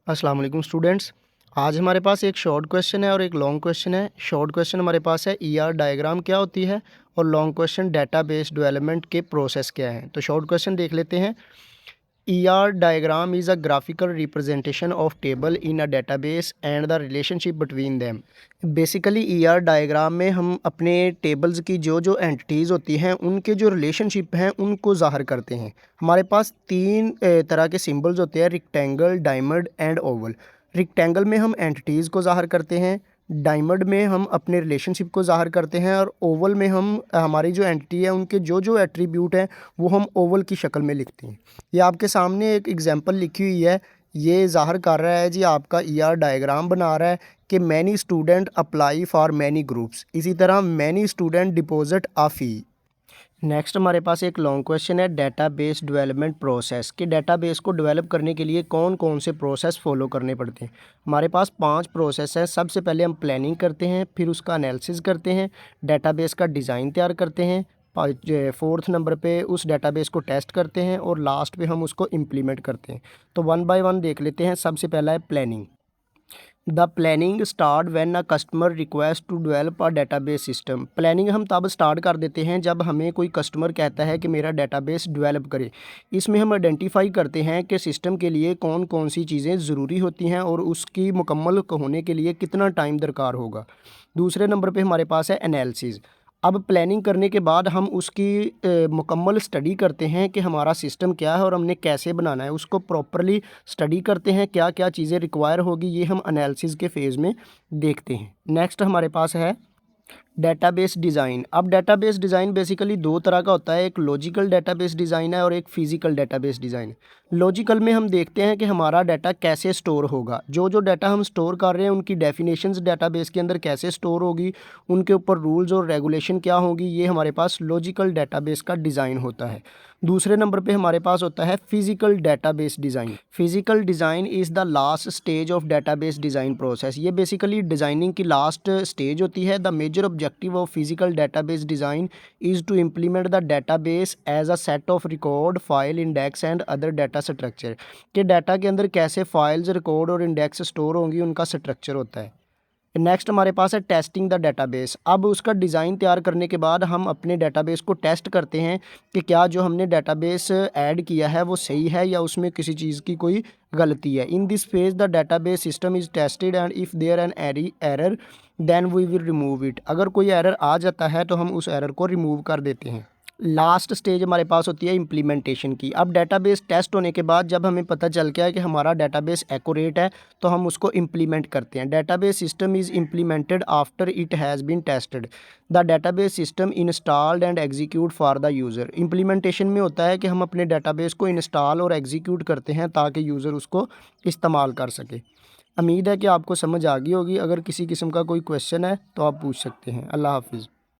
अस्सलाम वालेकुम स्टूडेंट्स। आज हमारे पास एक शॉर्ट क्वेश्चन है और एक लॉन्ग क्वेश्चन है। शॉर्ट क्वेश्चन हमारे पास है ईआर डायग्राम क्या होती है और लॉन्ग क्वेश्चन डेटाबेस डेवलपमेंट के प्रोसेस क्या हैं। तो शॉर्ट क्वेश्चन देख लेते हैं। ER diagram is a graphical representation of table in a database and the relationship between them। Basically ER diagram में हम अपने टेबल्स की जो जो एंटिटीज़ होती हैं उनके जो रिलेशनशिप हैं उनको ज़ाहिर करते हैं। हमारे पास तीन तरह के सिंबल्स होते हैं, rectangle, diamond and Oval. Rectangle में हम एंटिटीज़ को ज़ाहिर करते हैं, डायमंड में हम अपने रिलेशनशिप को ज़ाहिर करते हैं और ओवल में हम हमारी जो एंटिटी है उनके जो जो एट्रीब्यूट हैं वो हम ओवल की शक्ल में लिखते हैं। ये आपके सामने एक एग्जांपल लिखी हुई है। ये ज़ाहिर कर रहा है जी, आपका ईआर डायग्राम बना रहा है कि many student apply for many groups. इसी तरह मैनी स्टूडेंट डिपॉजिट अ फ़ी। नेक्स्ट हमारे पास एक लॉन्ग क्वेश्चन है डेटाबेस डेवलपमेंट प्रोसेस कि डेटाबेस को डेवलप करने के लिए कौन कौन से प्रोसेस फॉलो करने पड़ते हैं। हमारे पास 5 प्रोसेस हैं। सबसे पहले हम प्लानिंग करते हैं, फिर उसका एनालिसिस करते हैं, डेटाबेस का डिज़ाइन तैयार करते हैं, 4th नंबर पे उस डेटाबेस को टेस्ट करते हैं और लास्ट पे हम उसको इम्प्लीमेंट करते हैं। तो वन बाय वन देख लेते हैं। सबसे पहला है planning. The planning start when a customer request to develop a database system. Planning हम तब स्टार्ट कर देते हैं जब हमें कोई कस्टमर कहता है कि मेरा डेटाबेस डेवलप करे। इसमें हम आइडेंटिफाई करते हैं कि सिस्टम के लिए कौन कौन सी चीज़ें ज़रूरी होती हैं और उसकी मुकम्मल होने के लिए कितना टाइम दरकार होगा। दूसरे नंबर पे हमारे पास है एनालिसिस। अब प्लानिंग करने के बाद हम उसकी मुकम्मल स्टडी करते हैं कि हमारा सिस्टम क्या है और हमने कैसे बनाना है। उसको प्रॉपरली स्टडी करते हैं, क्या क्या चीज़ें रिक्वायर होगी, ये हम एनालिसिस के फेज़ में देखते हैं। नेक्स्ट हमारे पास है डेटाबेस डिज़ाइन। अब डेटाबेस डिज़ाइन बेसिकली दो तरह का होता है, एक लॉजिकल डेटाबेस डिज़ाइन है और एक फिज़िकल डेटाबेस डिज़ाइन। लॉजिकल में हम देखते हैं कि हमारा डाटा कैसे स्टोर होगा, जो जो डाटा हम स्टोर कर रहे हैं उनकी डेफिनेशंस डेटाबेस के अंदर कैसे स्टोर होगी, उनके ऊपर रूल्स और रेगुलेशन क्या होगी, ये हमारे पास लॉजिकल डेटाबेस का डिज़ाइन होता है। दूसरे नंबर पे हमारे पास होता है physical database design. Physical design is the last stage of database design process. ये बेसिकली डिज़ाइनिंग की लास्ट स्टेज होती है। The major objective of physical database design is to implement the database as a set of record, file, index and other data structure. कि data के अंदर कैसे files, record और index store होंगी, उनका स्ट्रक्चर होता है। नेक्स्ट हमारे पास है टेस्टिंग द डेटाबेस। अब उसका डिज़ाइन तैयार करने के बाद हम अपने डेटाबेस को टेस्ट करते हैं कि क्या जो हमने डेटाबेस ऐड किया है वो सही है या उसमें किसी चीज़ की कोई गलती है। In this phase the database system is tested and if there an error then we will remove it. अगर कोई एरर आ जाता है तो हम उस एरर को रिमूव कर देते हैं। लास्ट स्टेज हमारे पास होती है इम्प्लीमेंटेशन की। अब डेटाबेस टेस्ट होने के बाद जब हमें पता चल गया है कि हमारा डेटाबेस एक्यूरेट है तो हम उसको इम्प्लीमेंट करते हैं। Database system is implemented after it has been tested. The database system installed and execute for the user. Implementation में होता है कि हम अपने डेटाबेस को इंस्टॉल और एग्जीक्यूट करते हैं ताकि यूज़र उसको इस्तेमाल कर सके। उम्मीद है कि आपको समझ आ गई होगी। अगर किसी किस्म का कोई क्वेश्चन है तो आप पूछ सकते हैं। अल्लाह हाफिज़।